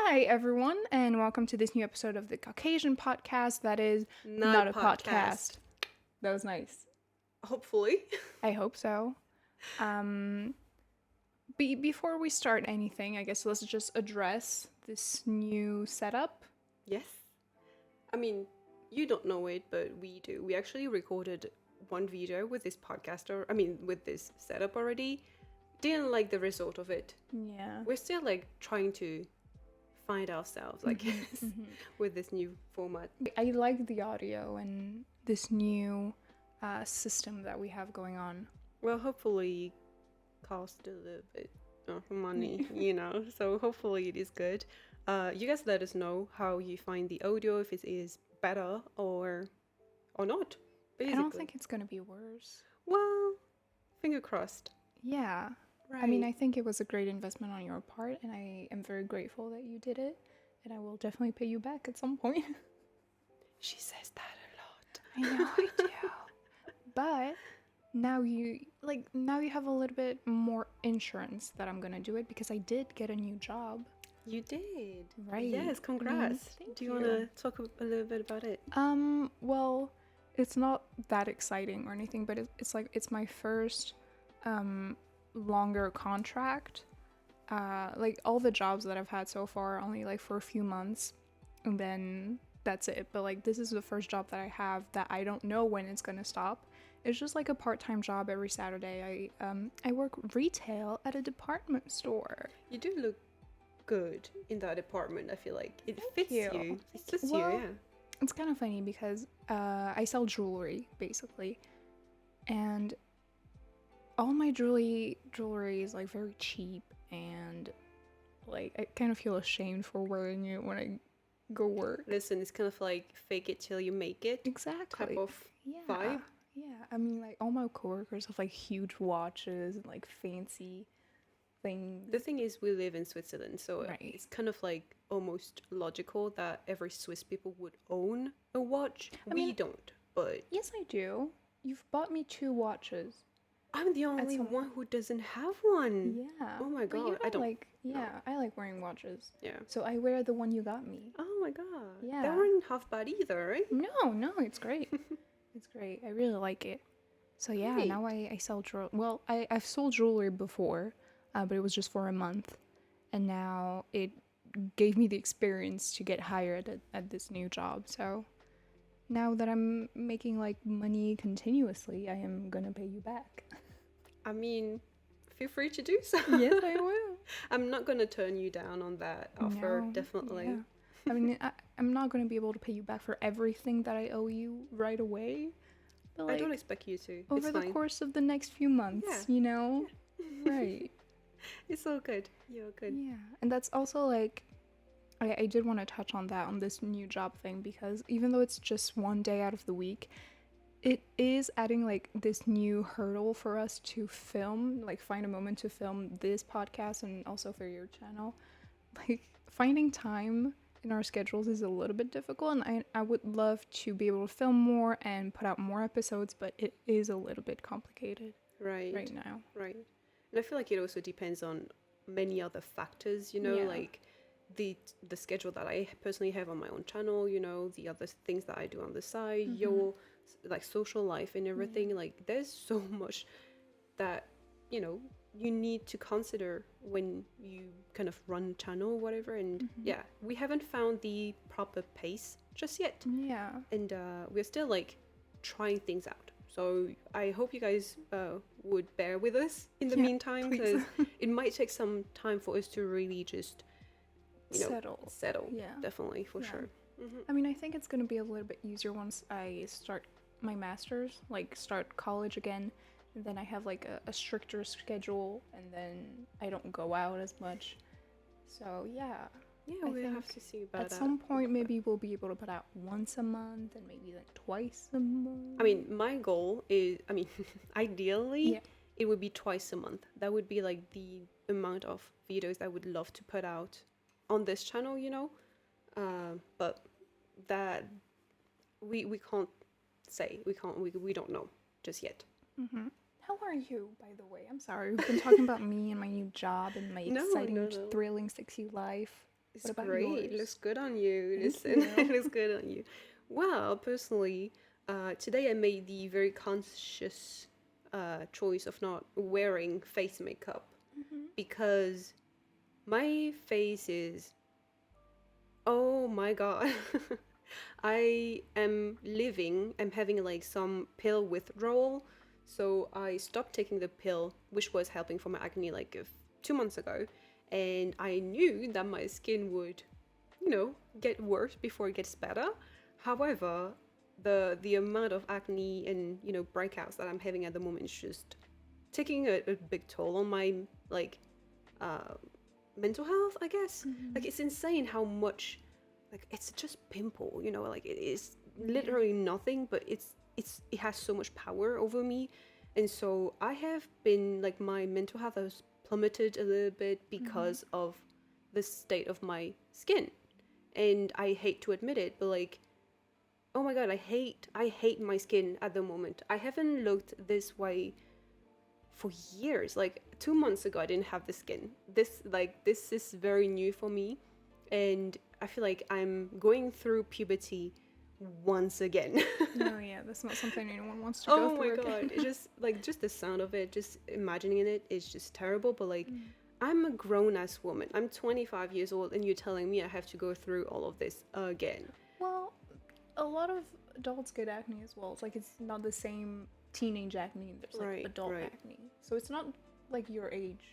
Hi, everyone, and welcome to this new episode of the CauKasian podcast that is not a podcast. That was nice. Hopefully. I hope so. Before we start anything, I guess let's just address this new setup. Yes. I mean, you don't know it, but we do. We actually recorded one video with this with this setup already. Didn't like the result of it. Yeah. We're still trying to find ourselves, I guess, with this new format. I like the audio and this new system that we have going on. Well, hopefully cost a little bit of money, so hopefully it is good. You guys let us know how you find the audio, if it is better or not, basically. I don't think it's going to be worse. Well, finger crossed. Yeah. Right. I mean, I think it was a great investment on your part, and I am very grateful that you did it, and I will definitely pay you back at some point. She says that a lot. I know, I do. But now you have a little bit more insurance that I'm gonna do it, because I did get a new job. You did. Right. Yes, congrats. Do you want to talk a little bit about it? Well, it's not that exciting or anything, but it's my first longer contract. All the jobs that I've had so far are only for a few months, and then that's it. But this is the first job that I have that I don't know when it's gonna stop. It's just a part-time job every Saturday. I work retail at a department store. You do look good in that department. I feel like it fits you. It fits you, yeah. It's kind of funny because I sell jewelry basically, and all my jewelry is very cheap, and I kind of feel ashamed for wearing it when I go work. Listen, it's kind of like fake it till you make it. Exactly. Type of vibe. Yeah, I mean all my coworkers have huge watches and fancy things. The thing is, we live in Switzerland, so Right. It's kind of almost logical that every Swiss people would own a watch. We don't, but yes, I do. You've bought me 2 watches. I'm the only one who doesn't have one. Yeah. Oh my But god. I don't. I like wearing watches. Yeah. So I wear the one you got me. Oh my god. Yeah. They weren't half bad either, right? No, it's great. It's great. I really like it. So yeah, Great. now I sell jewelry. Well, I've sold jewelry before, but it was just for a month, and now it gave me the experience to get hired at this new job. So now that I'm making money continuously, I am gonna pay you back. I mean, feel free to do so. Yes, I will. I'm not gonna turn you down on that offer, No, definitely. yeah. I mean, I'm not gonna be able to pay you back for everything that I owe you right away. But I don't expect you to. over It's the fine. course of the next few months, Yeah. Right. It's all good. You're good. Yeah, and that's also I did want to touch on that on this new job thing, because even though it's just one day out of the week, it is adding this new hurdle for us to film, find a moment to film this podcast and also for your channel. Finding time in our schedules is a little bit difficult, and I would love to be able to film more and put out more episodes, but it is a little bit complicated right now. Right. And I feel like it also depends on many other factors, Yeah. The schedule that I personally have on my own channel, the other things that I do on the side, Mm-hmm. your social life and everything. There's so much that you need to consider when you kind of run channel or whatever. And Mm-hmm. we haven't found the proper pace just yet, Yeah. and we're still trying things out. So I hope you guys would bear with us in the meantime, because it might take some time for us to really just settle. Yeah. Definitely, for Yeah. sure. I mean, I think it's going to be a little bit easier once I start my master's, start college again, and then I have a stricter schedule, and then I don't go out as much. So yeah, I We'll think have to see about at that. some point maybe we'll be able to put out once a month, and maybe twice a month. I mean, my goal is, ideally, Yeah. it would be twice a month. That would be the amount of videos I would love to put out on this channel, but that we can't say. We don't know just yet. Mm-hmm. How are you, by the way? I'm sorry, we've been talking about me and my new job and my exciting, thrilling, sexy life. It's What about great. yours? It looks good on you. Thank Listen, you. it looks good on you. Well, personally, today I made the very conscious choice of not wearing face makeup because my face is, oh my God. I'm having like some pill withdrawal. So I stopped taking the pill, which was helping for my acne like 2 months ago. And I knew that my skin would, get worse before it gets better. However, the amount of acne and, breakouts that I'm having at the moment is just taking a big toll on my like uh mental health, I guess. Like it's insane how much, like it's just pimple, like it is literally nothing, but it has so much power over me. And so I have been like, my mental health has plummeted a little bit because of the state of my skin. And I hate to admit it, but like, oh my God, I hate my skin at the moment. I haven't looked this way for years. Like 2 months ago I didn't have the skin. This is very new for me, and I feel like I'm going through puberty once again. No, yeah, that's not something anyone wants to go Oh my through God, again. it's just the sound of it, just imagining it is just terrible. But like, I'm a grown-ass woman. I'm 25 years old, and you're telling me I have to go through all of this again. Well, a lot of adults get acne as well. It's like it's not the same teenage acne. There's like Right, adult right. acne. So it's not like your age,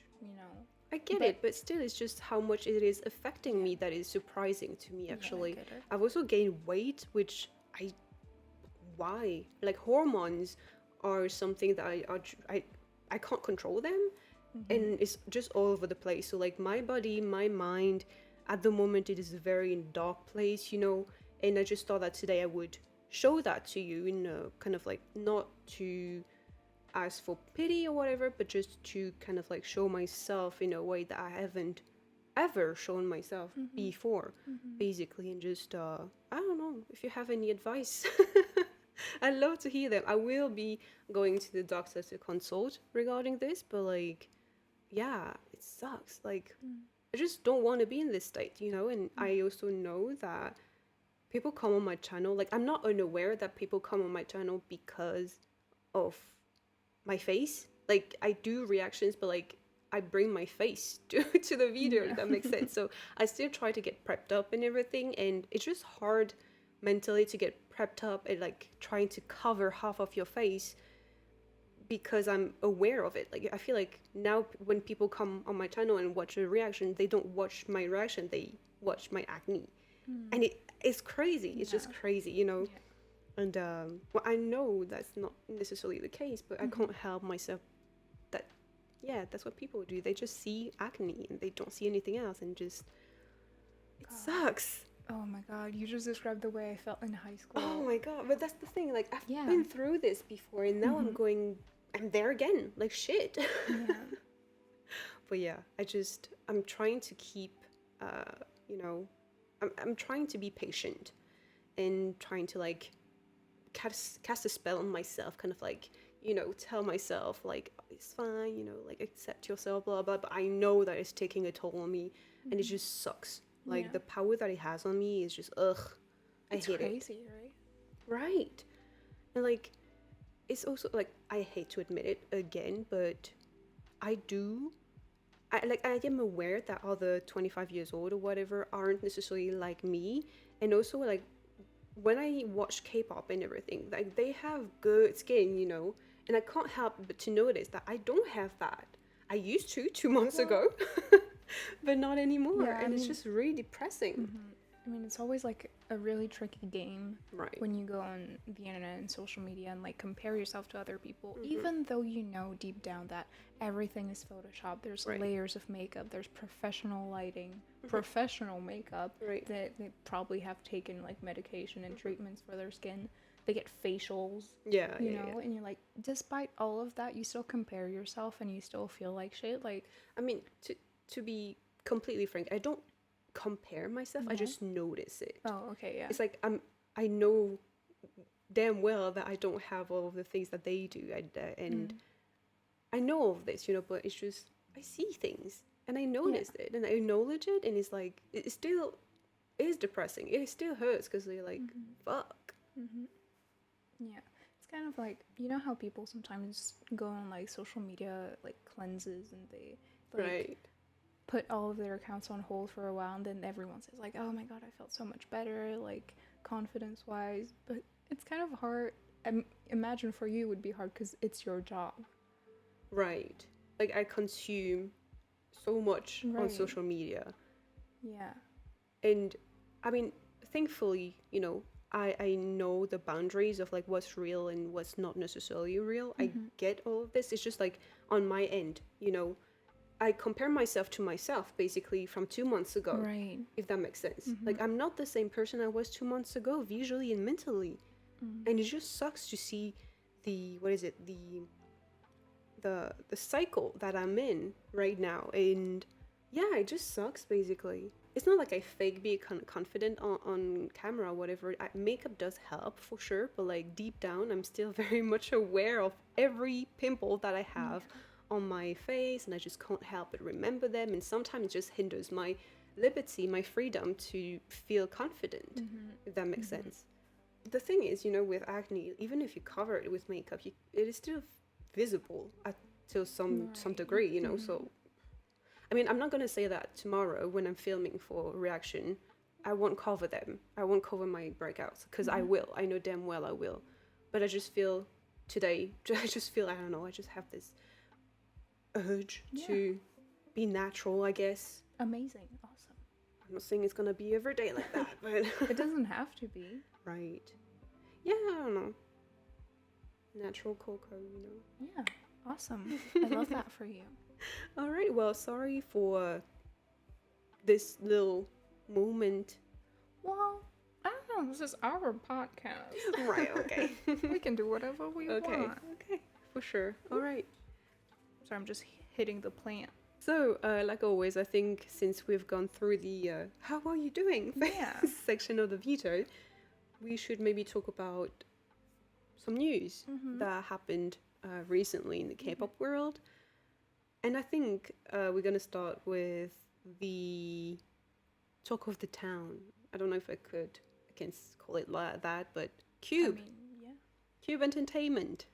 I get But- it, but still, it's just how much it is affecting me that is surprising to me, Yeah, I actually. get it. I've also gained weight, which why? Like, hormones are something that I can't control them, and it's just all over the place. So, like, my body, my mind, at the moment, it is a very dark place, and I just thought that today I would show that to you, kind of like, not to ask for pity or whatever, but just to kind of like show myself in a way that I haven't ever shown myself before, basically. And just I don't know if you have any advice. I'd love to hear them. I will be going to the doctor to consult regarding this, but like, yeah, it sucks. Like, I just don't want to be in this state, and I also know that people come on my channel, like, I'm not unaware that people come on my channel because of my face. Like, I do reactions, but like, I bring my face to the video, if that makes sense. So I still try to get prepped up and everything, and it's just hard mentally to get prepped up and like trying to cover half of your face because I'm aware of it. Like, I feel like now when people come on my channel and watch a reaction, they don't watch my reaction, they watch my acne. And it's crazy. It's just crazy, Yeah. And well, I know that's not necessarily the case, but I can't help myself that, yeah, that's what people do. They just see acne and they don't see anything else, and just, it sucks. Oh my God, you just described the way I felt in high school. Oh my God, but that's the thing. Like, I've Yeah. been through this before, and now I'm there again. Like, shit. Yeah. But yeah, I'm trying to keep, I'm trying to be patient and trying to like cast a spell on myself, kind of like, tell myself like, oh, it's fine, like, accept yourself, blah blah. But I know that it's taking a toll on me, and it just sucks. Like, Yeah. the power that it has on me is just, ugh, It's I hate it. crazy, right? Right. And like, it's also like, I hate to admit it again, but I am aware that other 25 years old or whatever aren't necessarily like me. And also, like, when I watch K-pop and everything, like, they have good skin, and I can't help but to notice that I don't have that. I used to 2 months ago, but not anymore. Yeah, and I it's mean- just really depressing. I mean, it's always like a really tricky game Right. when you go on the internet and social media and like compare yourself to other people, even though you know deep down that everything is Photoshop. There's Right. layers of makeup, there's professional lighting, professional makeup Right. that they probably have taken like medication and treatments for their skin. They get facials, Yeah, you yeah, know, and you're like, despite all of that, you still compare yourself and you still feel like shit. Like, I mean, to be completely frank, I don't compare myself. I just notice it. oh, okay, yeah. It's like, I know damn well that I don't have all of the things that they do, and I know of this, but it's just, I see things, And I noticed it and I acknowledge it, and it's like, it still is depressing. It still hurts because you're like, fuck. Yeah, it's kind of like, you know how people sometimes go on like social media like cleanses and they like Right. put all of their accounts on hold for a while, and then everyone says like, oh my god, I felt so much better, like confidence wise. But it's kind of hard. Imagine for you it would be hard because it's your job. Right. Like, I consume so much on Right. social media. Yeah. And I mean, thankfully, you know, I know the boundaries of like what's real and what's not necessarily real. I get all of this. It's just like on my end, you know, I compare myself to myself basically from 2 months ago. Right. If that makes sense. Like, I'm not the same person I was 2 months ago, visually and mentally. And it just sucks to see the, what is it, the cycle that I'm in right now. And yeah, it just sucks basically. It's not like I fake being confident on camera or whatever. Makeup does help for sure, but like deep down, I'm still very much aware of every pimple that I have on my face, and I just can't help but remember them. And sometimes it just hinders my liberty, my freedom to feel confident, if that makes sense. The thing is, you know, with acne, even if you cover it with makeup, it is still visible to some degree, you know. So I mean, I'm not going to say that tomorrow when I'm filming for reaction, I won't cover them. I won't cover my breakouts, because I will. I know damn well I will. But I just feel today, I just feel, I don't know, I just have this urge to be natural, I guess. Amazing. Awesome. I'm not saying it's going to be every day like that, but... It doesn't have to be. Right. Yeah, I don't know. Natural COCO, you know. Yeah. Awesome. I love that for you. All right, well, sorry for this little moment. Well, I don't know. This is our podcast. Right, okay. We can do whatever we want. Okay, for sure. All right. So I'm just hitting the plant. So, like always, I think since we've gone through the how are you doing section of the video, we should maybe talk about some news that happened recently in the K-pop world. And I think we're going to start with the talk of the town. I don't know if I can call it like that, but Cube. I mean, yeah. Cube Entertainment.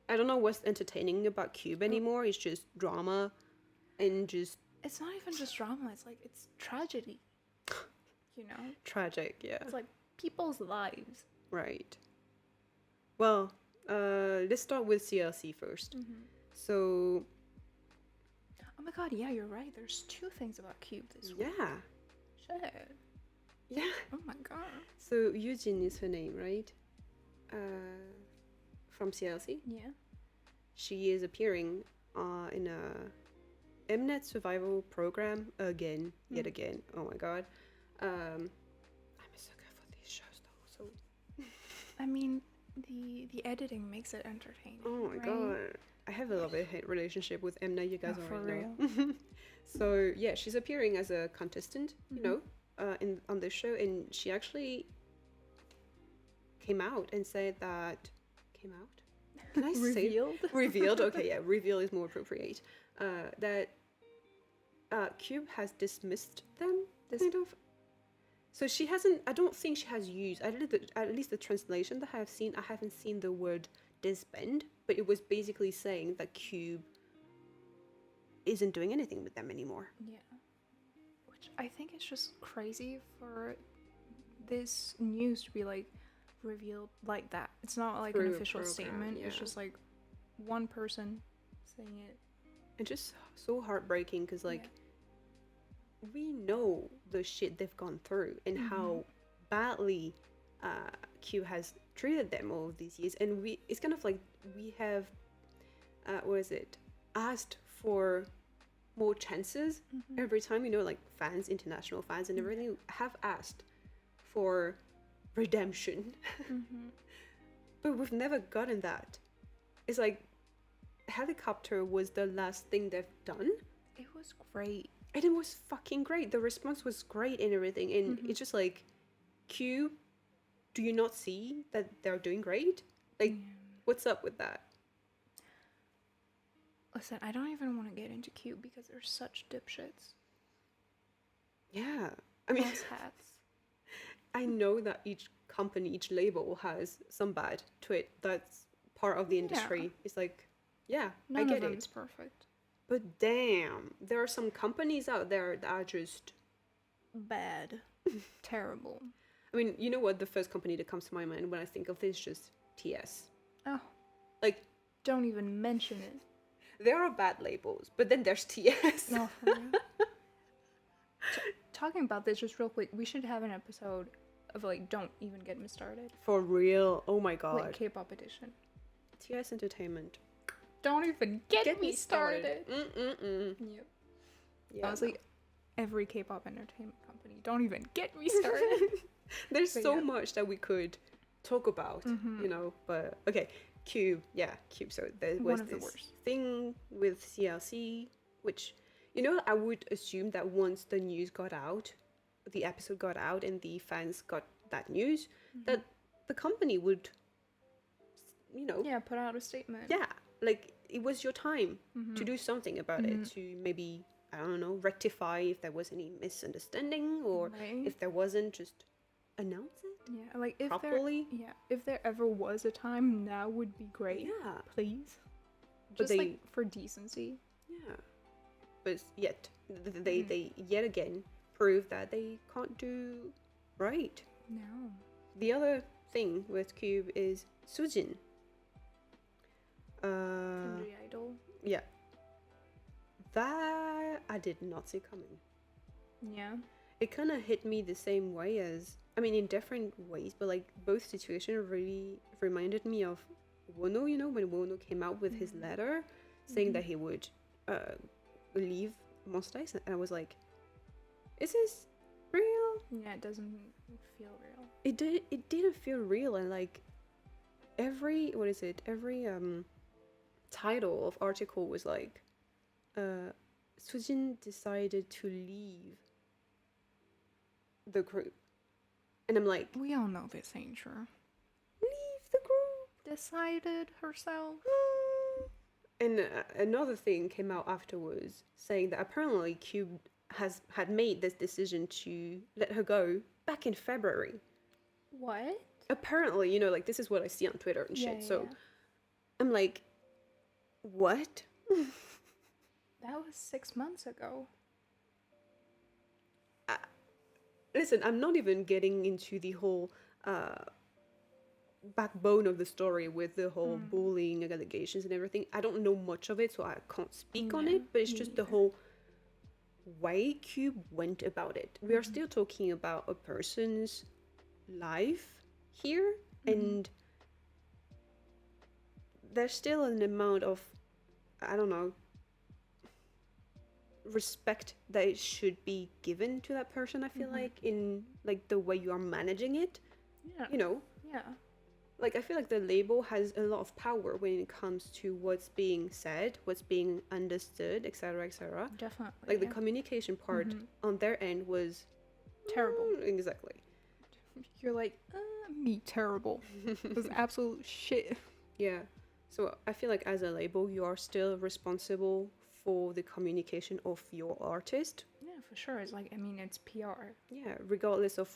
I don't know what's entertaining about Cube anymore. It's just drama and just... It's not even just drama. It's like, it's tragedy. You know? Tragic, yeah. It's like people's lives. Right. Well, let's start with CLC first. So... Oh my god, yeah, you're right. There's 2 things about Cube this week. Yeah. Shit. Yeah. Oh my god. So Soojin is her name, right? From CLC. Yeah. She is appearing in a Mnet survival program yet again. Oh my god. I'm a sucker for these shows though. So. I mean, the editing makes it entertaining. Oh my right? god. I have a love-hate relationship with Mnet. You guys already know. For real. So yeah, she's appearing as a contestant, you know, on this show, and she actually came out and said that came out. Can I Revealed? say revealed? Okay, yeah, reveal is more appropriate. That Cube has dismissed them, kind of. So she hasn't. I don't think she has used. At least the translation that I have seen, I haven't seen the word disband, but it was basically saying that Cube isn't doing anything with them anymore. Yeah. Which I think is just crazy for this news to be like revealed like that. It's not like an official statement. It's just like one person saying it. It's just so heartbreaking because like we know the shit they've gone through and how badly Q has treated them all of these years, and it's kind of like we have asked for more chances every time, you know, like fans, international fans and everything have asked for redemption. But we've never gotten that. It's like Helicopter was the last thing they've done. It was great. And it was fucking great. The response was great and everything. And it's just like, Q, do you not see that they're doing great? Like, what's up with that? Listen, I don't even want to get into Cube because they're such dipshits. Yeah. I mean, Plus hats. I know that each company, each label has some bad to it. That's part of the industry. Yeah. It's like, yeah, None I get of them it. is perfect. But damn, there are some companies out there that are just Bad. Terrible. I mean, you know what? The first company that comes to my mind when I think of this is just TS. Oh, Like, don't even mention it. there are bad labels, but then there's TS. No, for real. Talking about this just real quick, we should have an episode of like, don't even get me started. For real. Oh my god. Like K-pop edition. TS Entertainment. Don't even get me started. Mm-mm-mm. Yep. Yeah, Honestly, every K-pop entertainment company. Don't even get me started. There's But so yeah. much that we could talk about, you know. But okay, Cube. Yeah, Cube. So there One was of the this worst. thing with CLC, which, you know, I would assume that once the news got out, the episode got out, and the fans got that news, that the company would, you know, Yeah, put out a statement. yeah, like it was your time to do something about it, to maybe, I don't know, rectify if there was any misunderstanding, or Right. if there wasn't, just announce it Yeah, like if properly. if there ever was a time, now would be great. Yeah, Please. But Just they- like for decency. yeah. But yet, they yet again prove that they can't do right. No. The other thing with Cube is Soojin. From the idol. Yeah. That I did not see coming. Yeah. It kind of hit me the same way as, I mean, in different ways, but like both situations really reminded me of Wono, you know, when Wono came out with his letter saying that he would leave Monster X, and I was like, is this real? Yeah, it doesn't feel real. It didn't feel real, and like every title of article was like, Soojin decided to leave the group, and I'm like, We all know this ain't true. leave the group. Decided herself. And another thing came out afterwards saying that apparently Cube had made this decision to let her go back in February. What? Apparently, you know, like this is what I see on Twitter and shit. Yeah, So yeah. I'm like, what? That was 6 months ago. Listen, I'm not even getting into the whole backbone of the story with the whole bullying allegations and everything. I don't know much of it, so I can't speak on Yeah, it, but it's me just the neither. whole way Cube went about it. We are still talking about a person's life here, and there's still an amount of, I don't know, respect that it should be given to that person. I feel like in like the way you are managing it, Yeah. you know, Yeah. like I feel like the label has a lot of power when it comes to what's being said, what's being understood, etc., etc. Definitely. Like the yeah. communication part on their end was Terrible. Exactly. You're like, me terrible. It was absolute shit. Yeah. So I feel like as a label, you are still responsible for the communication of your artist. Yeah, for sure. It's like, I mean, it's PR. Yeah, regardless of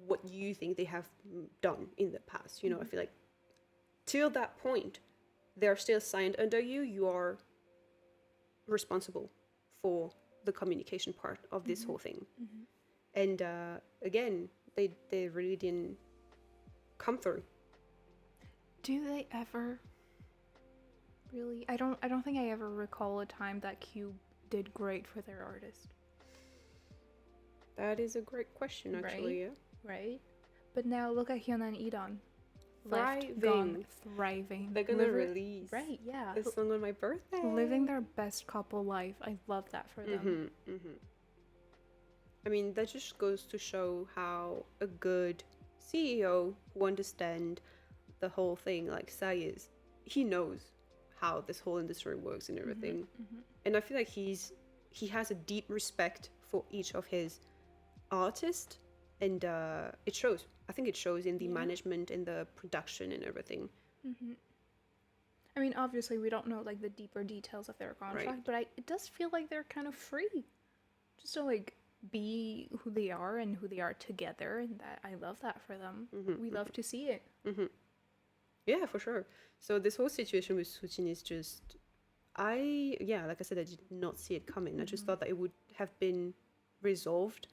what you think they have done in the past. You know, I feel like till that point, they're still signed under you. You are responsible for the communication part of this whole thing. And again, they really didn't come through. Do they ever? Really? I don't think I ever recall a time that Cube did great for their artist. That is a great question, actually. Right? Right? But now look at Hyuna and Idon. Thriving. Left, gone, thriving. They're gonna release Right, yeah. a song on my birthday. Living their best couple life. I love that for them. I mean, that just goes to show how a good CEO who understands the whole thing, like Sai is, he knows how this whole industry works and everything. And I feel like he has a deep respect for each of his artists, and it shows. I think it shows in the management and the production and everything. I I mean, obviously, we don't know like the deeper details of their contract, but it does feel like they're kind of free, just to like be who they are and who they are together, and that I love that for them. We love to see it. Yeah, for sure. So this whole situation with Soojin is just, like I said, I did not see it coming. I just thought that it would have been resolved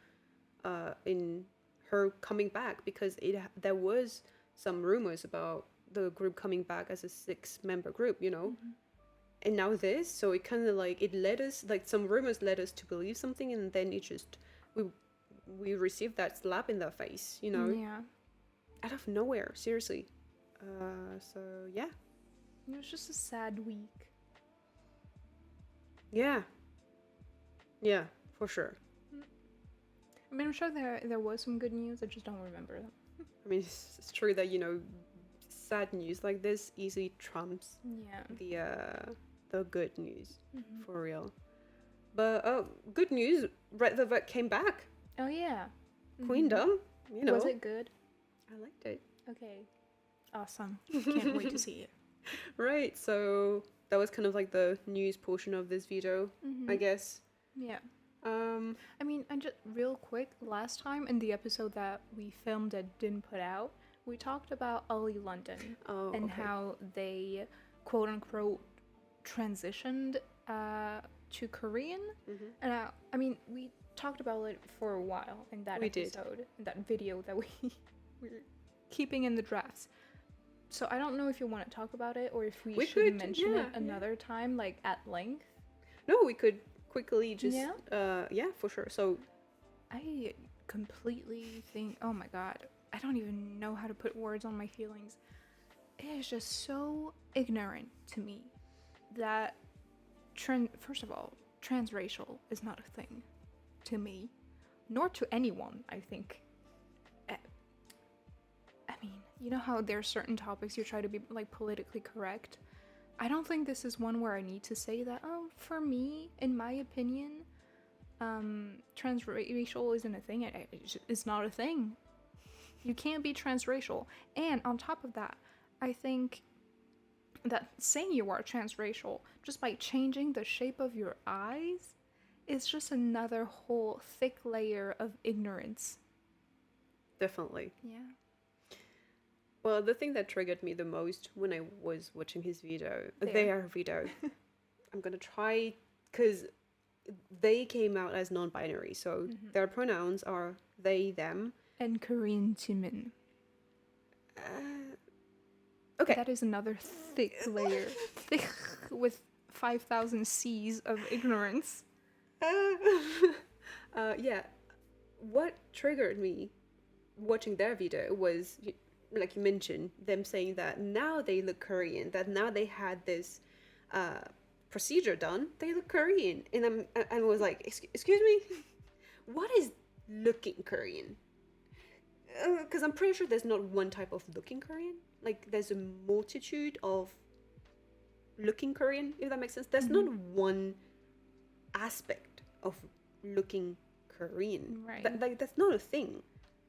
in her coming back, because there was some rumors about the group coming back as a 6-member group, you know. And now this, so it kind of like, it led us, like some rumors led us to believe something, and then it just, we received that slap in the face, you know. Yeah. Out of nowhere, seriously. So yeah. It was just a sad week. Yeah, for sure. I mean, I'm sure there was some good news. I just don't remember them. I mean, it's true that, you know, sad news like this easily trumps the good news, for real. But good news, Red Velvet came back. Oh yeah. Queendom, you know. Was it good? I liked it. Okay. Awesome. Can't wait to see it. Right, so that was kind of like the news portion of this video, I guess. Yeah. I mean, and just real quick, last time in the episode that we filmed and didn't put out, we talked about OLI London and how they quote unquote transitioned to Korean. And I mean, we talked about it for a while in that episode, in that video that we're keeping in the drafts. So I don't know if you want to talk about it or if we should mention it another time, like at length. No, we could quickly just for sure. So I completely think, oh my god, I don't even know how to put words on my feelings. It is just so ignorant to me that first of all, transracial is not a thing to me, nor to anyone, I think. I mean, you know how there are certain topics you try to be like politically correct? I don't think this is one where I need to say that, oh, for me, in my opinion, transracial isn't a thing. It's not a thing. You can't be transracial. And on top of that, I think that saying you are transracial just by changing the shape of your eyes is just another whole thick layer of ignorance. Definitely. Yeah. Well, the thing that triggered me the most when I was watching their video, I'm gonna try, because they came out as non-binary, so their pronouns are they, them. And Korean Jimin. Okay. That is another thick layer. Thick with 5,000 C's of ignorance. Yeah. What triggered me watching their video was, like you mentioned, them saying that now they look Korean, that now they had this procedure done, they look Korean. And I was like, excuse me? What is looking Korean? Because I'm pretty sure there's not one type of looking Korean. Like, there's a multitude of looking Korean, if that makes sense. There's not one aspect of looking Korean. Right. Like, that's not a thing.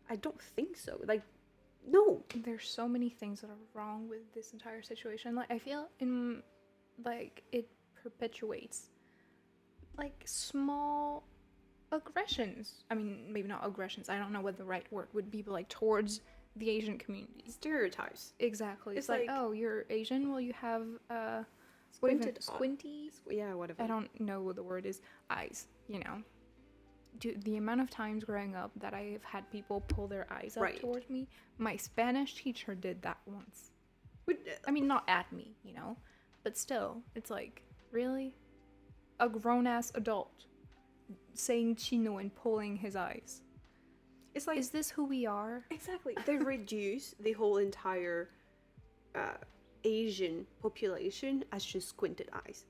I don't think so. Like, no. There's so many things that are wrong with this entire situation. Like, I feel like it perpetuates like small aggressions. I mean, maybe not aggressions. I don't know what the right word would be, but like towards the Asian community. Stereotypes. Exactly. It's like, oh, you're Asian? Well, you have squinty? Yeah, whatever. I don't know what the word is. Eyes, you know. Dude, the amount of times growing up that I have had people pull their eyes up towards me, my Spanish teacher did that once. I mean, not at me, you know, but still, it's like, really? A grown-ass adult saying chino and pulling his eyes. It's like, is this who we are? Exactly. They reduce the whole entire Asian population as just squinted eyes.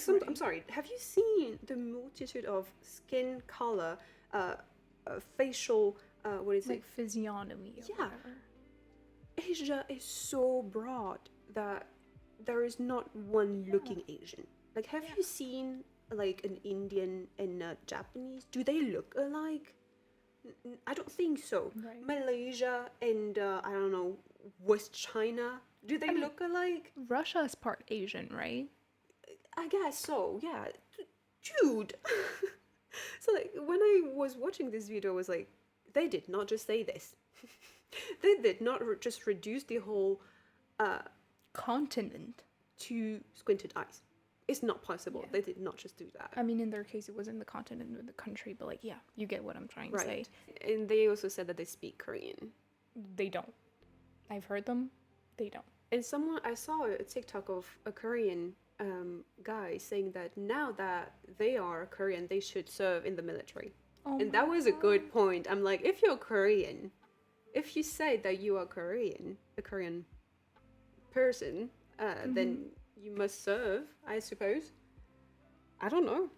Like I'm sorry, have you seen the multitude of skin color, facial, what is like it? Physiognomy or whatever. Asia is so broad that there is not one looking Asian. Like, have you seen like an Indian and a Japanese? Do they look alike? I don't think so. Right. Malaysia and I don't know, West China, Do they look alike? Russia is part Asian, right? I guess so, yeah. Dude! So, like, when I was watching this video, I was like, they did not just say this. They did not just reduce the whole Continent. to squinted eyes. It's not possible. Yeah. They did not just do that. I mean, in their case, it was in the continent or the country, but like, yeah, you get what I'm trying to say. Right. And they also said that they speak Korean. They don't. I've heard them. They don't. And I saw a TikTok of a Korean guy saying that now that they are Korean, they should serve in the military. Oh And that was a good point. I'm like, if you're Korean, if you say that you are Korean, a Korean person, then you must serve, I suppose. I don't know.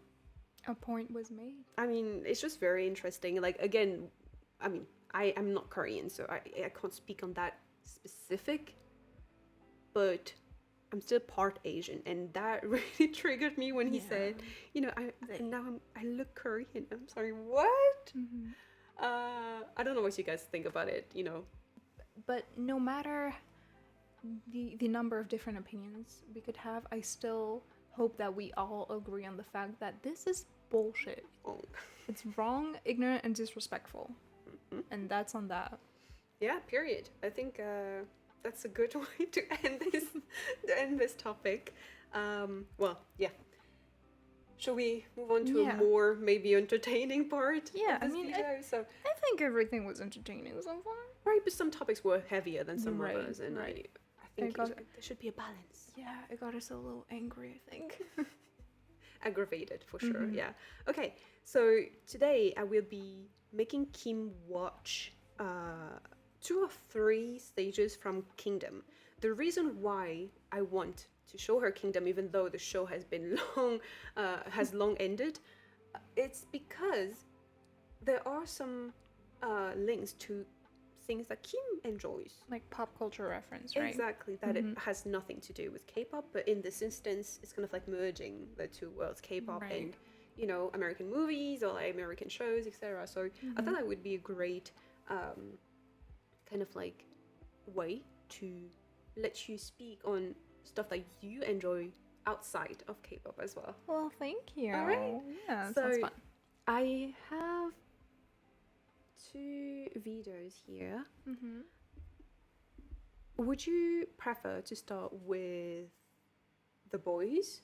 A point was made. I mean, it's just very interesting. Like, again, I mean, I am not Korean, so I can't speak on that specific, but I'm still part Asian, and that really triggered me when he said, you know, I look Korean. I'm sorry, what? I don't know what you guys think about it, you know. But no matter the number of different opinions we could have, I still hope that we all agree on the fact that this is bullshit. Oh. It's wrong, ignorant, and disrespectful. And that's on that. Yeah, period. I think that's a good way to end this topic. Well, yeah. Shall we move on to a more maybe entertaining part? Yeah, of this video? I think everything was entertaining so far. Right, but some topics were heavier than some Right, others, and right. I think there should be a balance. Yeah, it got us a little angry, I think. Aggravated, for sure, yeah. Okay, so today I will be making Kim watch 2 or 3 stages from Kingdom. The reason why I want to show her Kingdom, even though the show has been long ended, it's because there are some links to things that Kim enjoys. Like pop culture reference, right? Exactly, that it has nothing to do with K-pop, but in this instance, it's kind of like merging the two worlds, K-pop and, you know, American movies or like American shows, etc. So I thought that would be a great kind of like way to let you speak on stuff that you enjoy outside of K-pop as well. Well, thank you. All right. Yeah, that So sounds fun. I have 2 videos here. Would you prefer to start with the Boyz,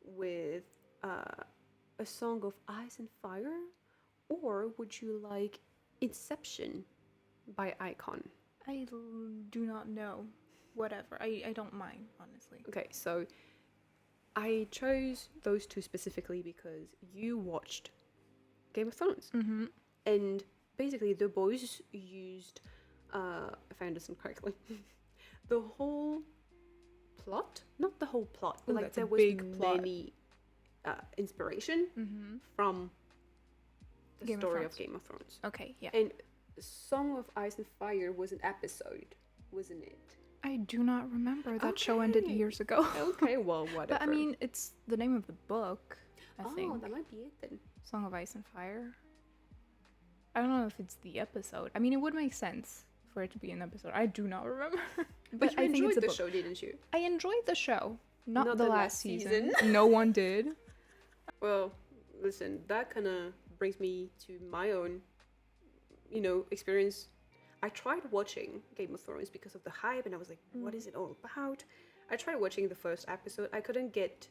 with a song of Ice and Fire, or would you like Inception by iKON? I do not know. Whatever. I don't mind, honestly. Okay, so I chose those 2 specifically because you watched Game of Thrones. And basically, the Boyz used, if I understand correctly, the whole plot, not the whole plot, but like there was many inspiration from the story of Game of Thrones. Okay, yeah. And Song of Ice and Fire was an episode, wasn't it? I do not remember. That show ended years ago. Okay, well, whatever. But I mean, it's the name of the book, I think. Oh, that might be it then. Song of Ice and Fire. I don't know if it's the episode. I mean, it would make sense for it to be an episode. I do not remember. But you I think enjoyed it's a the book. show, didn't you? I enjoyed the show. Not the last season. season. No one did. Well, listen, that kind of brings me to my own, you know, experience. I tried watching Game of Thrones because of the hype, and I was like, what is it all about? I tried watching the first episode. I couldn't get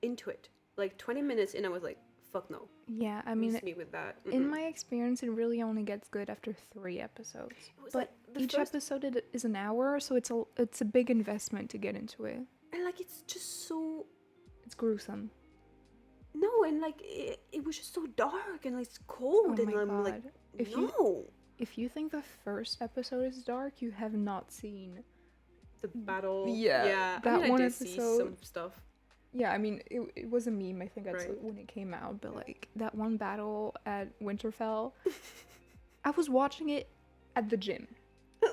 into it. Like 20 minutes in, I was like, fuck no. Yeah, I mean, Miss me with that. in my experience, it really only gets good after 3 episodes. But like each episode is an hour, so it's a big investment to get into it. And like, it's just so... It's gruesome. No, and like, it was just so dark and like, it's cold. Oh and my I'm God. like, If if you think the first episode is dark, you have not seen the battle. Yeah, I mean, I one did see episode. some stuff. Yeah, I mean, it was a meme, I think, that's Right. when it came out, but like that one battle at Winterfell, I was watching it at the gym.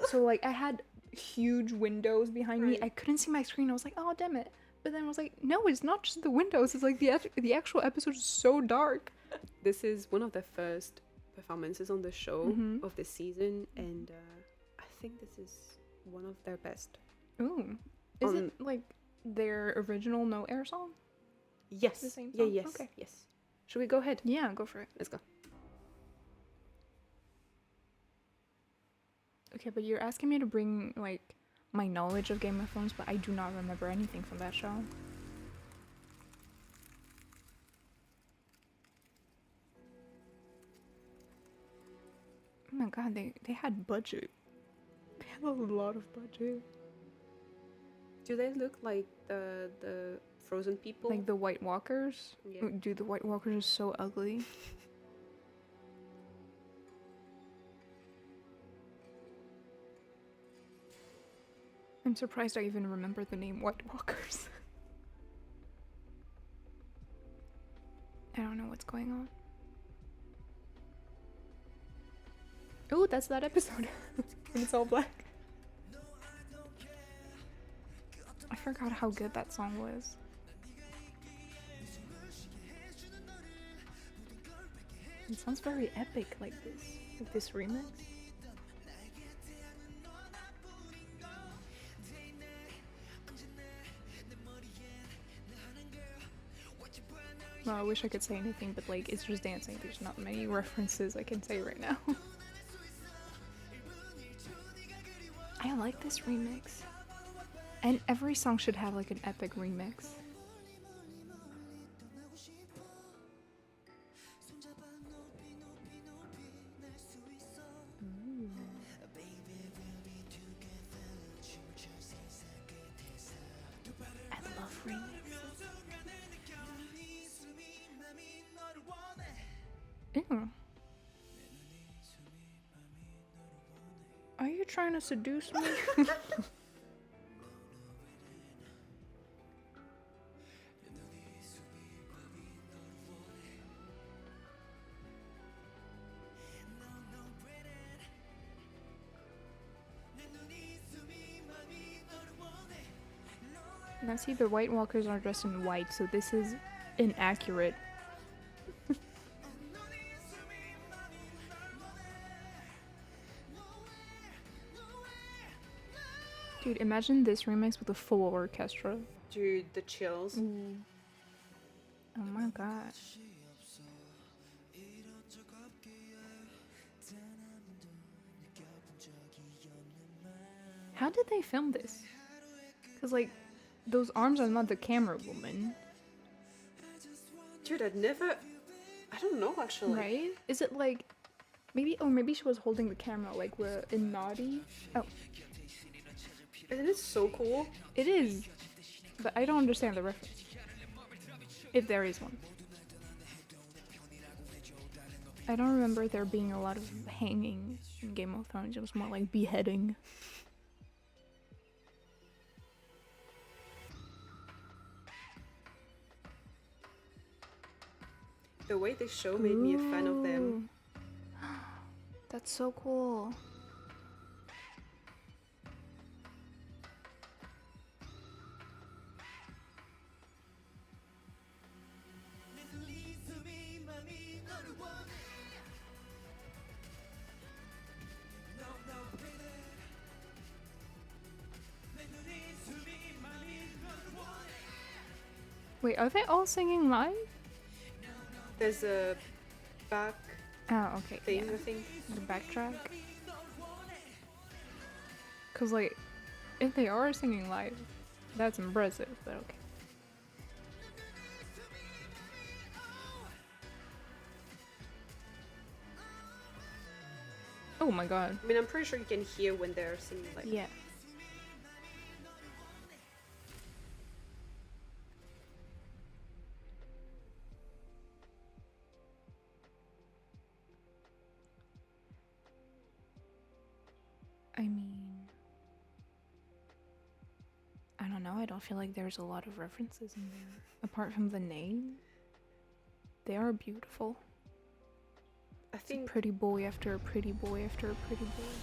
So like I had huge windows behind me. I couldn't see my screen. I was like, oh, damn it. But then I was like, no, it's not just the windows. It's like the actual episode is so dark. This is one of the first performances on the show of this season, and I think this is one of their best. Ooh. Is On- it like their original No Air song? Yes. The same Yeah, song? yes. Okay. Yes. Should we go ahead? Yeah, go for it. Let's go. Okay, but you're asking me to bring like my knowledge of Game of Thrones, but I do not remember anything from that show. Oh my god, they had budget. They had a lot of budget. Do they look like the frozen people? Like the White Walkers? Yeah. Dude, the White Walkers are so ugly. I'm surprised I even remember the name White Walkers. I don't know what's going on. Oh, that's that episode. And it's all black. I forgot how good that song was. It sounds very epic like this remix. Well, I wish I could say anything, but like, it's just dancing. There's not many references I can say right now. I like this remix. And every song should have like an epic remix. I love remixes. Ew. Are you trying to seduce me? Now see, the White Walkers are dressed in white, so this is inaccurate. Dude, imagine this remix with a full orchestra. Dude, the chills. Ooh. Oh my god. How did they film this? Because, like, those arms are not the camera woman, Dude, I don't know actually. right? Is it like, maybe, oh, maybe she was holding the camera, like, in Naughty? Oh, Isn't it so cool? it is. But I don't understand the reference. If there is one. I don't remember there being a lot of hanging in Game of Thrones. It was more like beheading. The way they show made me a fan of them. Ooh. That's so cool. Wait, are they all singing live? There's a back Oh, okay. thing, Yeah. I think. The backtrack. Cause like, if they are singing live, that's impressive. But okay. Oh my god. I mean, I'm pretty sure you can hear when they're singing like. Yeah. I mean, I don't know. I don't feel like there's a lot of references in there. Apart from the name, they are beautiful. I It's a think pretty boy after a pretty boy after a pretty boy.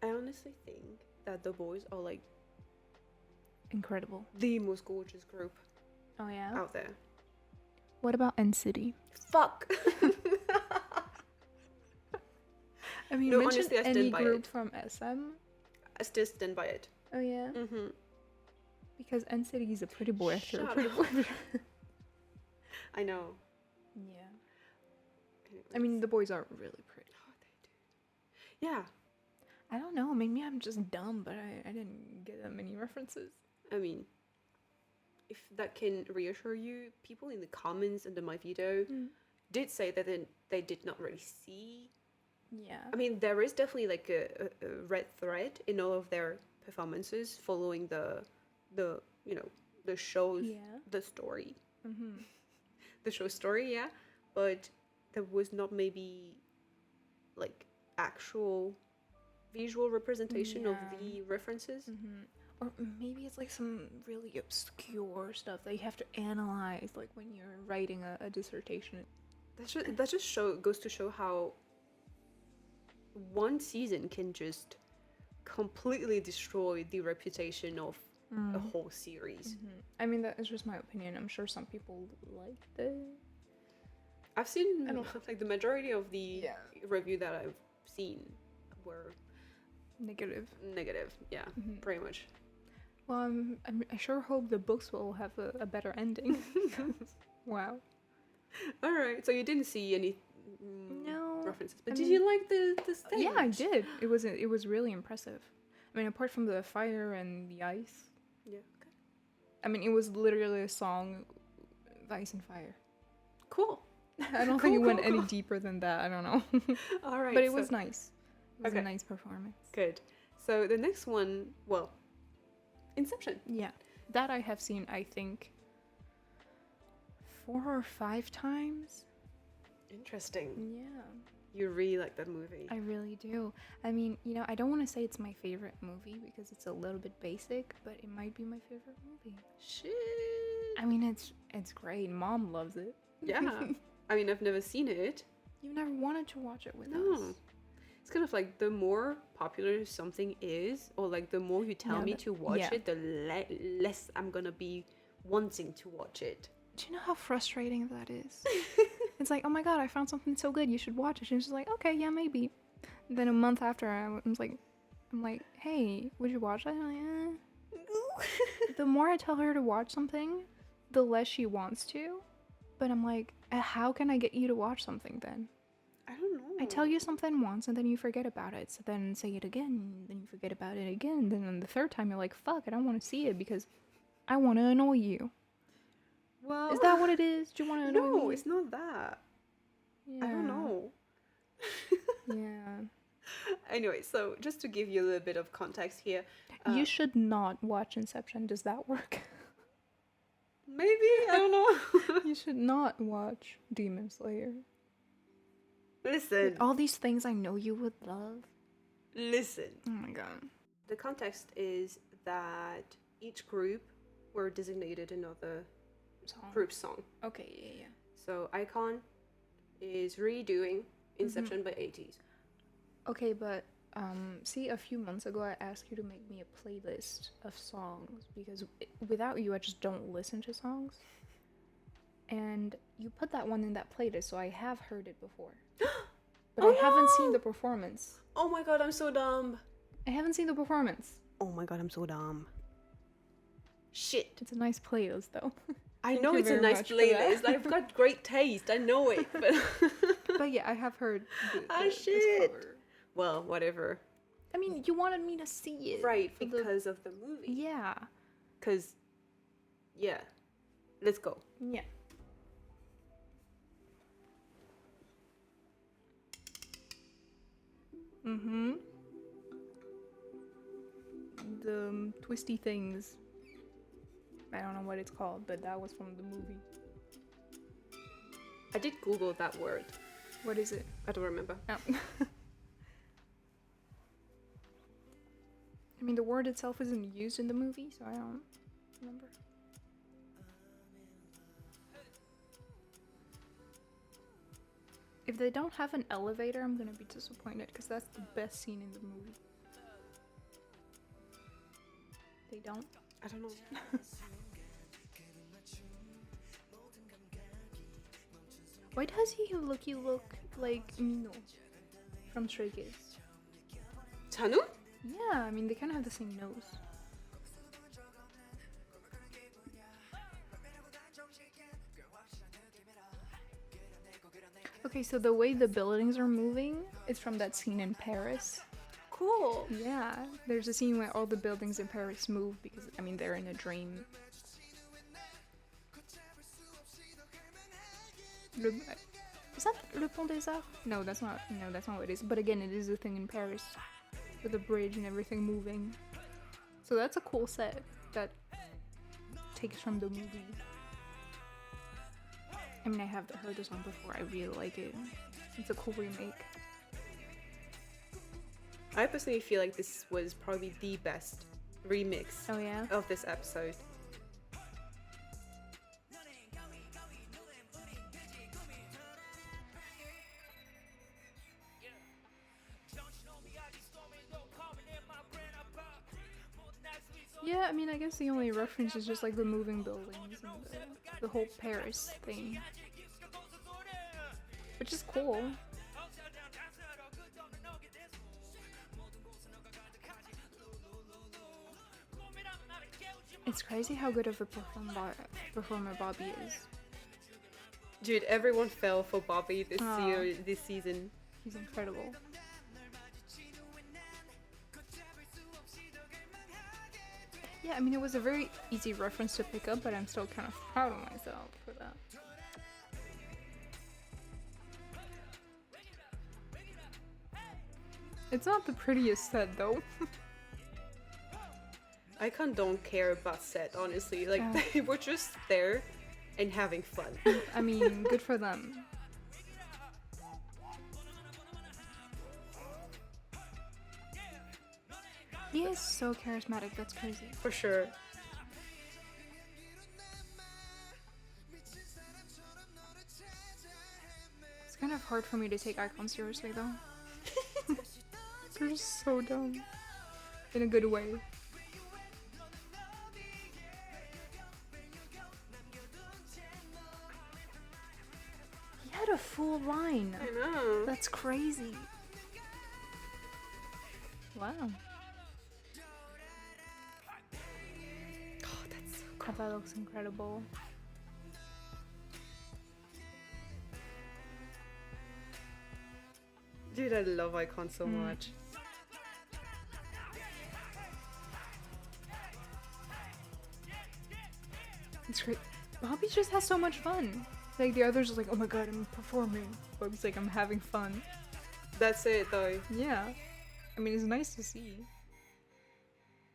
I honestly think that the boys are like Incredible. the most gorgeous group Oh yeah. out there. What about NCT? Fuck. I mean, No, mention honestly, I stand any by group it. from SM. I still stand by it. Oh yeah. Mm-hmm. Because NCT is a pretty boy after a Shut pretty up. boy. I know. Yeah. I mean, the boys are really pretty. Oh, they do. Yeah. I don't know. Maybe I'm just dumb, but I didn't get that many references. I mean, if that can reassure you, people in the comments under my video did say that they did not really see. Yeah. I mean, there is definitely like a red thread in all of their performances following the you know, the show's the story. Mm-hmm. The show story, yeah. But there was not maybe like actual visual representation of the references. Mm-hmm. Or maybe it's like some really obscure stuff that you have to analyze, like when you're writing a dissertation. That just goes to show how one season can just completely destroy the reputation of a whole series. Mm-hmm. I mean, that is just my opinion. I'm sure some people liked it. I've seen like the majority of the review that I've seen were Negative. Yeah, pretty much. Well, I sure hope the books will have a better ending. Wow. All right, so you didn't see any No references, but did you like the stage? Yeah, I did. It was really impressive. I mean, apart from the fire and the ice. Yeah. Okay. I mean, it was literally a song, Ice and Fire. Cool. I don't think it went any deeper than that. I don't know. All right. But it was nice. It was Okay. a nice performance. Good. So the next one, well, Inception. Yeah. That I have seen, I think, 4 or 5 times. Interesting. Yeah. You really like that movie. I really do. I mean, you know, I don't want to say it's my favorite movie because it's a little bit basic, but it might be my favorite movie. Shit. I mean, it's great. Mom loves it. Yeah. I mean, I've never seen it. You never wanted to watch it with No. us. It's kind of like the more popular something is, or like the more you tell me to watch it, the less I'm gonna be wanting to watch it. Do you know how frustrating that is? It's like, oh my god, I found something so good, you should watch it. And she's like, okay, yeah, maybe. And then a month after, I'm like, hey, would you watch that? And I'm like, The more I tell her to watch something, the less she wants to. But I'm like, how can I get you to watch something then? I don't know. I tell you something once and then you forget about it. So then say it again, then you forget about it again. Then on the third time, you're like, fuck, I don't want to see it because I want to annoy you. Well, Is that what it is? Do you want to annoy me? no, it's not that. Yeah. I don't know. Yeah. Anyway, so just to give you a little bit of context here. You should not watch Inception. Does that work? Maybe, I don't know. You should not watch Demon Slayer. Listen. All these things I know you would love. Listen. Oh my god. The context is that each group were designated another group song. Okay, yeah. So iKON is redoing Inception by 80s. Okay, but see, a few months ago I asked you to make me a playlist of songs because without you I just don't listen to songs. And you put that one in that playlist, so I have heard it before. But I haven't seen the performance. Oh my god, I'm so dumb. I haven't seen the performance. Oh my god, I'm so dumb. Shit. It's a nice playlist though. I Thank know you it's a very nice much for playlist. that. I've got great taste. I know it. But But yeah, I have heard this shit. cover. Well, whatever. I mean, you wanted me to see it. Right, for because of the movie. Yeah. Because, yeah. Let's go. Yeah. Mm-hmm. The twisty things. I don't know what it's called, but that was from the movie. I did Google that word. What is it? I don't remember. Oh. I mean, the word itself isn't used in the movie, so I don't remember. If they don't have an elevator, I'm gonna be disappointed, because that's the best scene in the movie. They don't? I don't know. Why does he look like Mino from Stray Kids? Tanu? Yeah, I mean, they kind of have the same nose. Okay, so the way the buildings are moving is from that scene in Paris. Cool. Yeah, there's a scene where all the buildings in Paris move because, I mean, they're in a dream. Is that Le Pont des Arts? No, that's not. No, that's not what it is. But again, it is a thing in Paris with the bridge and everything moving. So that's a cool set that takes from the movie. I mean, I have heard this one before. I really like it. It's a cool remake. I personally feel like this was probably the best remix Oh yeah? of this episode. Yeah, I mean, I guess the only reference is just like the moving buildings and the whole Paris thing. Which is cool. It's crazy how good of a performer Bobby is. Dude, everyone fell for Bobby this this season. He's incredible. Yeah, I mean, it was a very easy reference to pick up, but I'm still kind of proud of myself for that. It's not the prettiest set, though. iKON don't care about set, honestly. Like, they were just there and having fun. I mean, good for them. He is so charismatic, that's crazy. For sure. It's kind of hard for me to take iKON seriously, though. They're just so dumb. In a good way. He had a full line. I know. That's crazy. Wow. Oh, that's so cool. That looks incredible. Dude, I love iKON so much. It's great. Bobby just has so much fun. Like, the others are like, oh my god, I'm performing. Bobby's like, I'm having fun. That's it, though. Yeah. I mean, it's nice to see.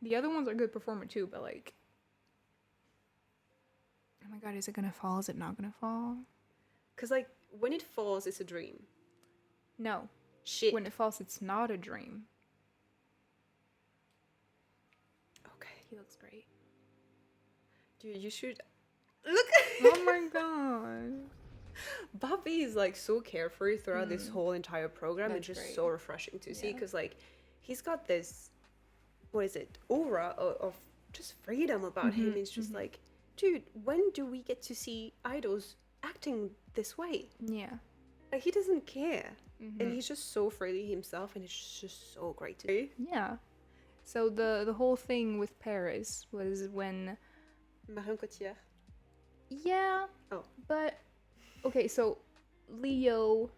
The other ones are good performer too, but like... Oh my god, is it gonna fall? Is it not gonna fall? Because, like, when it falls, it's a dream. No. Shit. When it falls, it's not a dream. Okay. He looks great. Dude, you should... Look! Oh my god. Bobby is, like, so carefree throughout this whole entire program. That's It's just great. so refreshing to see. Yeah. Because, like, he's got this... What is it? Aura of just freedom about him. It's just like, dude, when do we get to see idols acting this way? Yeah. Like, he doesn't care. And he's just so freely himself, and it's just so great to see. Yeah. So the whole thing with Paris was when... Marion Cotillard. Yeah. Oh. But... Okay, so Leo...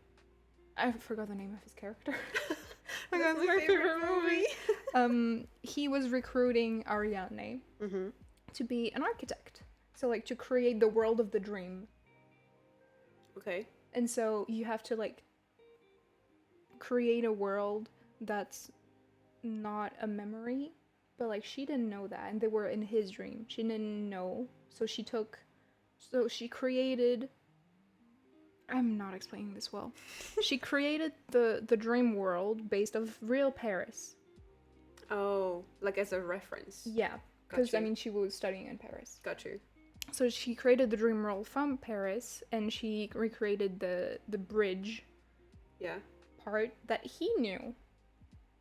I forgot the name of his character. Oh my God, it's my favorite movie. He was recruiting Ariane to be an architect. So, like, to create the world of the dream. Okay. And so you have to, like, create a world that's not a memory. But, like, she didn't know that. And they were in his dream. She didn't know. So she created... I'm not explaining this well. She created the dream world based off real Paris. Oh, like as a reference. Yeah, because Got I you. mean she was studying in Paris. Got you. So she created the dream world from Paris, and she recreated the bridge Yeah. part that he knew.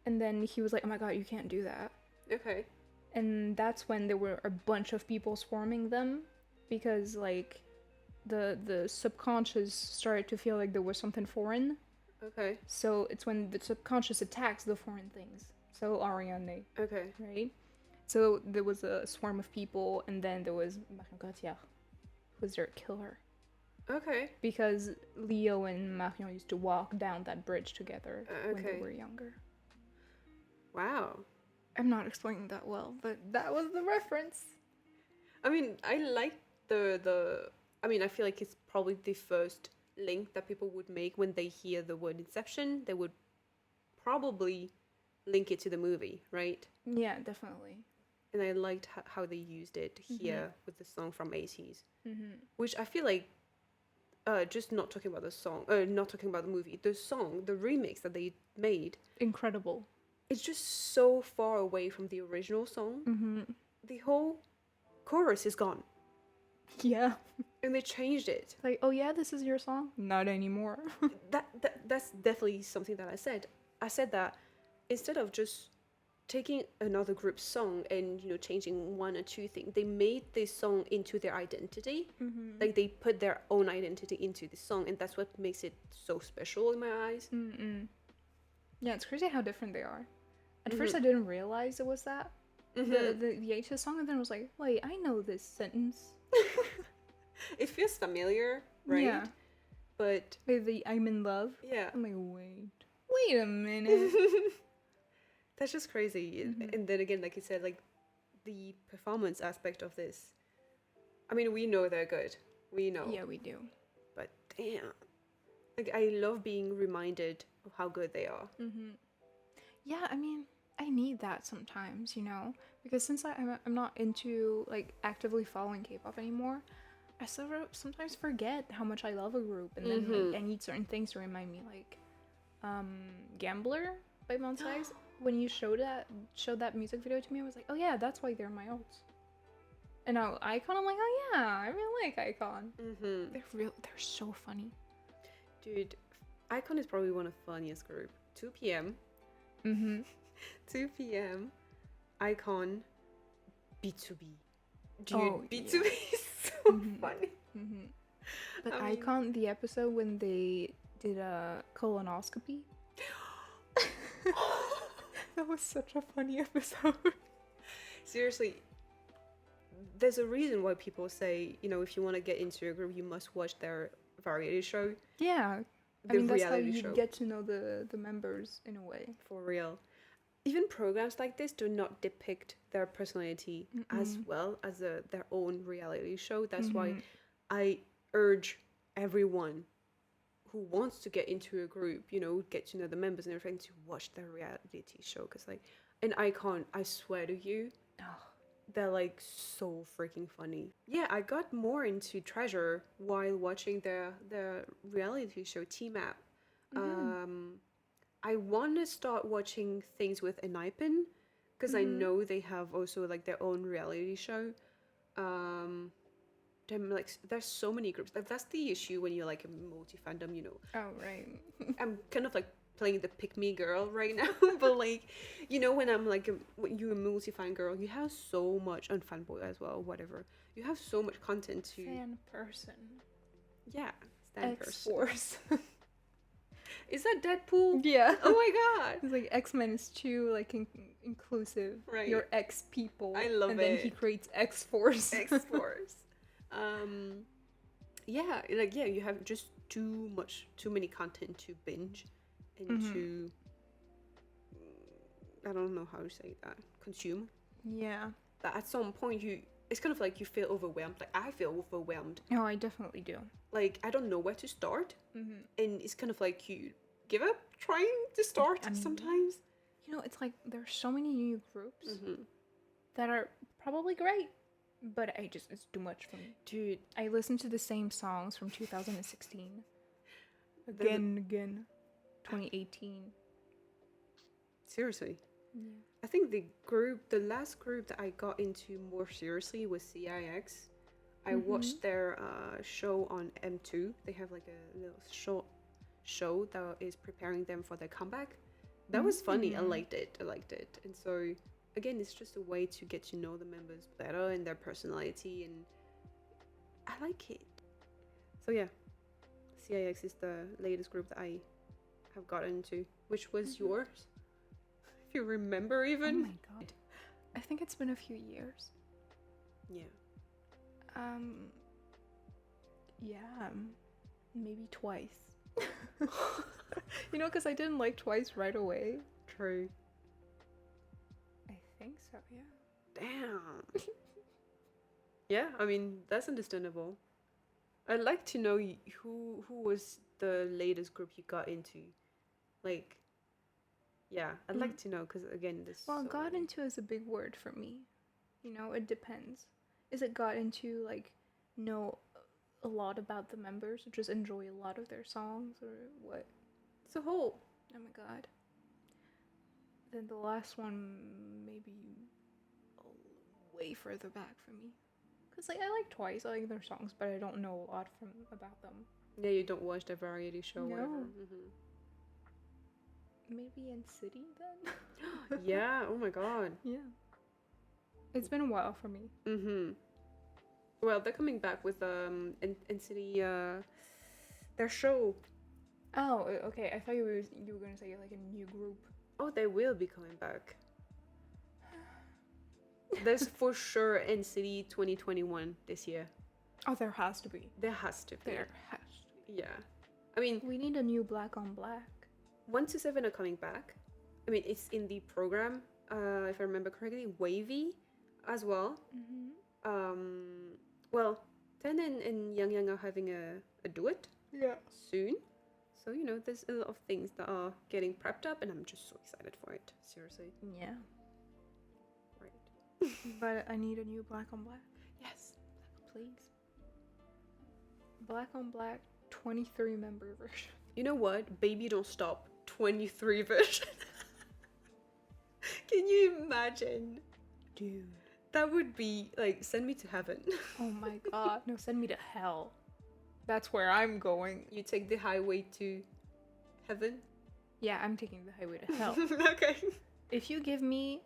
And then he was like, "Oh my god, you can't do that." Okay. And that's when there were a bunch of people swarming them, because like the subconscious started to feel like there was something foreign. Okay. So it's when the subconscious attacks the foreign things. So Ariane, Okay. right? So there was a swarm of people, and then there was Marion Cotillard, who was there to kill her. Okay. because Leo and Marion used to walk down that bridge together when they Okay. were younger. Wow. I'm not explaining that well, but that was the reference. I mean, I like the. I mean, I feel like it's probably the first link that people would make when they hear the word Inception. They would probably link it to the movie, right? Yeah, definitely. And I liked how they used it here with the song from 80s, which I feel like, just not talking about the song, not talking about the movie, the song, the remix that they made, Incredible. it's just so far away from the original song. The whole chorus is gone, Yeah. and they changed it. Like, oh yeah, this is your song? Not anymore. That's definitely something that I said. I said that instead of just taking another group's song and changing one or two things, they made this song into their identity. Like they put their own identity into the song, and that's what makes it so special in my eyes. Yeah, it's crazy how different they are. At first I didn't realize it was that. The 80s song, and then I was like, wait, I know this sentence. It feels familiar, right? Yeah. But Like the I'm in love. yeah, I'm like, wait a minute. that's just crazy. And then again, like you said, like the performance aspect of this. I mean, we know they're good. We know. Yeah, we do. But damn. Like, I love being reminded of how good they are. Yeah, I mean, I need that sometimes, because since I'm not into like actively following K-pop anymore, I sort of sometimes forget how much I love a group, and then like, I need certain things to remind me, like Gambler by Monsta X. When you showed that music video to me, I was like, oh yeah, that's why they're my ults. And now iKON, I'm like, oh yeah, I really like iKON. They're so funny. Dude, iKON is probably one of the funniest group. 2 p.m. 2 p.m. iKON, B2B. Dude, B2B is so funny. But iKON, the episode when they did a colonoscopy, that was such a funny episode. Seriously, there's a reason why people say, if you want to get into a group, you must watch their variety show. Yeah. The I mean, that's how reality you show. get to know the members in a way. For real. Even programs like this do not depict their personality as well as their own reality show. That's why I urge everyone who wants to get into a group, get to know the members and everything, to watch their reality show. Because, like, an iKON, I swear to you, they're, like, so freaking funny. Yeah, I got more into Treasure while watching their reality show, T-Map. I want to start watching things with iKON, because I know they have also, like, their own reality show. There's so many groups. That's the issue when you're like a multi-fandom, Oh, right. I'm kind of like playing the pick-me girl right now, but like, when I'm like, when you're a multi-fan girl, you have so much, and fanboy as well, whatever. You have so much content to... Fan person. Yeah, stan person. X-Force. Is that Deadpool? Yeah. Oh my god. It's like X-Men is too like inclusive. Right. You're X people. I love and it. And then he creates X-Force. X-Force. Yeah, like, yeah, you have just too many content to binge and to, I don't know how to say that, consume. Yeah. That at some point it's kind of like you feel overwhelmed. Like, I feel overwhelmed. Oh, I definitely do. Like, I don't know where to start. And it's kind of like you give up trying to start sometimes. It's like there's so many new groups that are probably great, but it's too much for me. Dude. I listen to the same songs from 2016. Again and again. 2018. Seriously. Yeah. I think the last group that I got into more seriously was CIX. I watched their show on M2. They have like a little short show that is preparing them for their comeback. That was funny. I liked it. And so, again, it's just a way to get to know the members better and their personality, and I like it. So yeah, CIX is the latest group that I have gotten into. Which was yours? If you remember even. Oh my god. I think it's been a few years. Yeah. Yeah, maybe twice. You know, because I didn't like Twice right away. True. I think so, yeah. Damn. Yeah, I mean, that's understandable. I'd like to know who was the latest group you got into. Like, yeah, I'd like to know because again, this. Well, got into is a big word for me. You know, it depends. Is it got into like know a lot about the members, or just enjoy a lot of their songs, or what? It's a whole. Oh my god. Then the last one maybe way further back for me. Cause like I like Twice, I like their songs, but I don't know a lot about them. Yeah, you don't watch the variety show. No. Whatever. Maybe NCT then. Yeah. Oh my god. Yeah. It's been a while for me. Well, they're coming back with NCT their show. Oh, okay. I thought you were gonna say like a new group. Oh, they will be coming back. There's for sure NCT 2021 this year. Oh, there has to be. There has to be. There has to be. Yeah. I mean, we need a new Black on Black. 127 are coming back. I mean, it's in the program. If I remember correctly, Wavy as well. Well, Ten and Yang Yang are having a duet. Yeah. Soon. So, you know, there's a lot of things that are getting prepped up, and I'm just so excited for it. Seriously. Yeah. Right. But I need a new Black on Black. Yes. Please. Black on Black 23 member version. You know what? Baby Don't Stop 23 version. Can you imagine? Dude. That would be, like, send me to heaven. Oh my god. No, send me to hell. That's where I'm going. You take the highway to heaven? Yeah, I'm taking the highway to hell. Okay. If you give me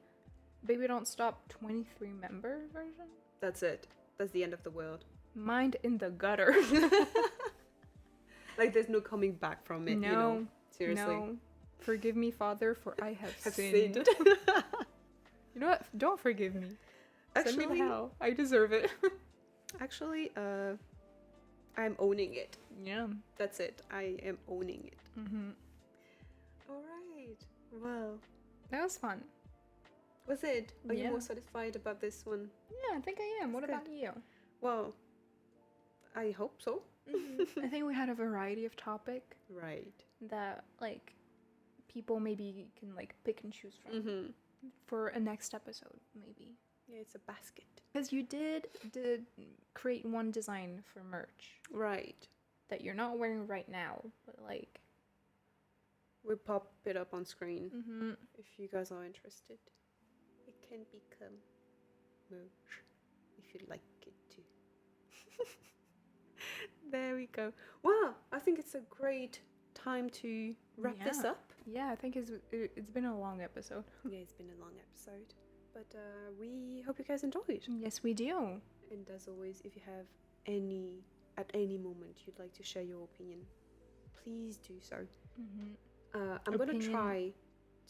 Baby Don't Stop 23 member version, that's it. That's the end of the world. Mind in the gutter. Like, there's no coming back from it, no, you know? Seriously. No. Forgive me, Father, for I have sinned. You know what? Don't forgive me. Actually, send me to hell. I deserve it. Actually, I'm owning it. Yeah. That's it. I am owning it. All right. Well, that was fun. Was it? Are Yeah. you more satisfied about this one? Yeah, I think I am. What Good. about you? Well, I hope so. I think we had a variety of topic Right. that like people maybe can like pick and choose from for a next episode maybe. Yeah, it's a basket. Because you did create one design for merch. Right. That you're not wearing right now, but like We'll pop it up on screen if you guys are interested. It can become merch if you'd like it to. There we go. Wow, I think it's a great time to wrap this up. Yeah, I think it's been a long episode. Yeah, it's been a long episode. But we hope you guys enjoyed. Yes, we do. And as always, if you have at any moment you'd like to share your opinion, please do so. I'm going to try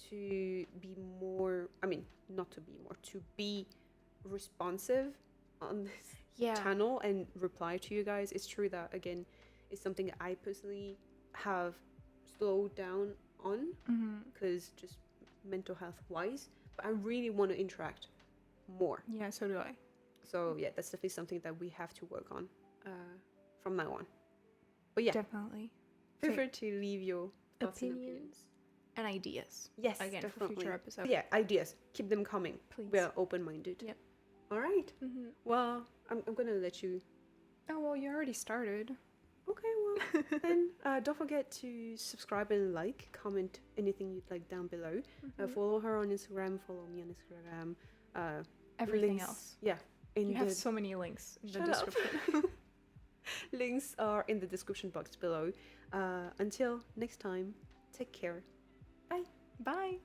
to be more, to be responsive on this channel and reply to you guys. It's true that, again, it's something that I personally have slowed down on because just mental health wise, but I really want to interact more. Yeah, so do I. So yeah, that's definitely something that we have to work on from now on. But yeah, definitely feel free to leave your thoughts opinions and ideas. Yes, again, definitely. for future episodes. Yeah, ideas. Keep them coming. Please. We're open-minded. Yep. All right. Well, I'm gonna let you. Oh well, you already started. Okay, well then don't forget to subscribe and like, comment anything you'd like down below. Follow her on Instagram. Follow me on Instagram. Everything links, else. Yeah. You have so many links in the description. Links are in the description box below. Until next time, take care. Bye. Bye.